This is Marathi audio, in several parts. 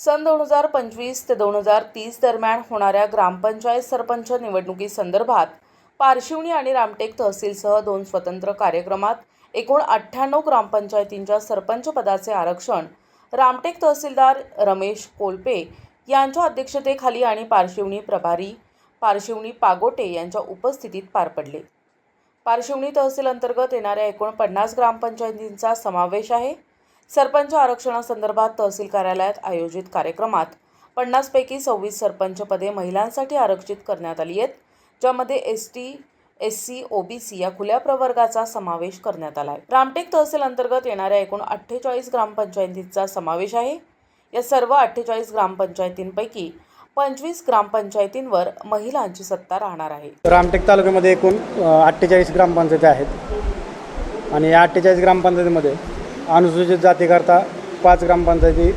सन 2025 ते 2030 दरम्यान होणाऱ्या ग्रामपंचायत सरपंच निवडणुकीसंदर्भात पारशिवनी आणि रामटेक तहसीलसह 2 स्वतंत्र कार्यक्रमात एकूण 98 ग्रामपंचायतींच्या सरपंच पदाचे आरक्षण रामटेक तहसीलदार रमेश कोलपे यांच्या अध्यक्षतेखाली आणि पारशिवनी प्रभारी पारशिवनी पागोटे यांच्या उपस्थितीत पार पडले। पारशिवनी तहसील अंतर्गत येणाऱ्या एकूण 50 ग्रामपंचायतींचा समावेश आहे। सरपंच आरक्षणासंदर्भात तहसील कार्यालयात आयोजित कार्यक्रमात 50 पैकी 26 सरपंच पदे महिलांसाठी आरक्षित करण्यात आली आहेत, ज्यामध्ये ST, SC, OBC या खुल्या प्रवर्गाचा समावेश करण्यात आला आहे। रामटेक तहसील अंतर्गत येणाऱ्या एकूण 48 ग्रामपंचायतींचा समावेश आहे। या सर्व 48 ग्रामपंचायतींपैकी 25 ग्रामपंचायतींवर महिलांची सत्ता राहणार आहे। रामटेक तालुक्यामध्ये एकूण 48 ग्रामपंचायती आहेत आणि या 48 ग्रामपंचायतीमध्ये अनुसूचित जातीकरता 5 ग्रामपंचायती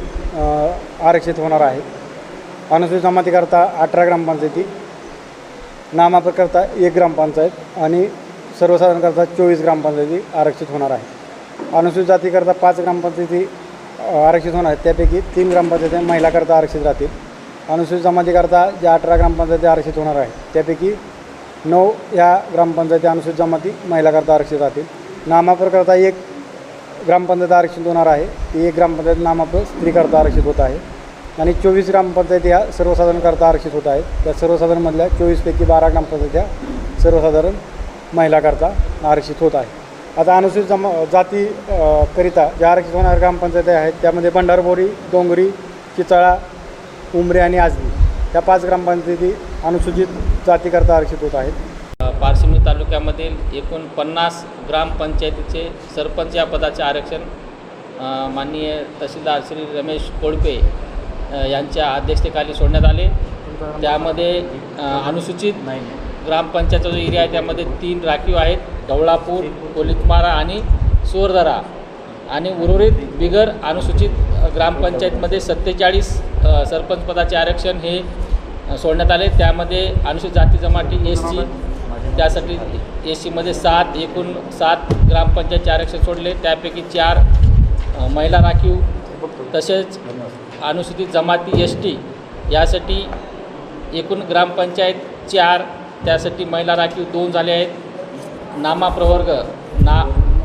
आरक्षित होणार आहेत। अनुसूचित जमातीकरता 18 ग्रामपंचायती, नामाप्रकरता 1 ग्रामपंचायत आणि सर्वसाधारणकरता 24 ग्रामपंचायती आरक्षित होणार आहेत। अनुसूचित जातीकरता 5 ग्रामपंचायती आरक्षित होणार आहेत, त्यापैकी 3 ग्रामपंचायती महिलाकरता आरक्षित राहतील। अनुसूचित जमातीकरता ज्या 18 ग्रामपंचायती आरक्षित होणार आहेत, त्यापैकी 9 या ग्रामपंचायती अनुसूचित जमाती महिलाकरता आरक्षित राहतील। नामाप्रकरता 1 ग्रामपंचायत आरक्षित होणार आहे, ती 1 ग्रामपंचायत नामाप्र स्त्रीकरता आरक्षित होत आहे आणि 24 ग्रामपंचायती ह्या सर्वसाधारणकरता आरक्षित होत आहेत। त्या सर्वसाधारणमधल्या 24 पैकी 12 ग्रामपंचायती ह्या सर्वसाधारण महिलाकरता आरक्षित होत आहे। आता अनुसूचित जाती करिता ज्या आरक्षित होणाऱ्या ग्रामपंचायती आहेत, त्यामध्ये भंडारबोरी, डोंगरी, चिचाळा, उमरे आणि आजनी या 5 ग्रामपंचायती अनुसूचित जातीकरता आरक्षित होत आहेत। पारशिवनी तालुक्यामधील एकूण 50 ग्रामपंचायतीचे सरपंच या पदाचे आरक्षण माननीय तहसीलदार श्री रमेश कोलपे यांच्या अध्यक्षतेखाली सोडण्यात आले। त्यामध्ये अनुसूचित ग्रामपंचायतचा जो एरिया आहे त्यामध्ये 3 राखीव आहेत, ढवळापूर, कोलितमारा आणि सोरदरा, आणि उर्वरित बिगर अनुसूचित ग्रामपंचायतमध्ये 47 सरपंच पदाचे आरक्षण हे सोडण्यात आले। त्यामध्ये अनुसूचित जाती जमाती SC, त्यासाठी SCमध्ये 7 एकूण 7 ग्रामपंचायतचे आरक्षण सोडले, त्यापैकी 4 महिला राखीव, तसेच अनुसूचित जमाती ST यासाठी एकूण ग्रामपंचायत 4, त्यासाठी महिला राखीव 2 झाले आहेत। नामा प्रवर्ग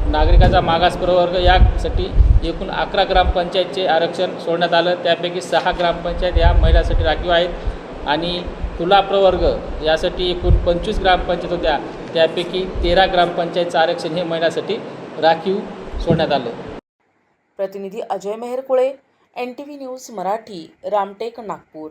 नागरिकाचा मागास प्रवर्ग यासाठी एकूण 11 ग्रामपंचायतचे आरक्षण सोडण्यात आलं, त्यापैकी 6 ग्रामपंचायत या महिलांसाठी राखीव आहेत आणि खुला प्रवर्ग यासाठी एकूण 25 ग्रामपंचायत होत्या, त्यापैकी 13 ग्रामपंचायतचं आरक्षण हे महिलांसाठी राखीव सोडण्यात आलं। प्रतिनिधी अजय मेहरकुळे, NTV न्यूज मराठी, रामटेक, नागपूर।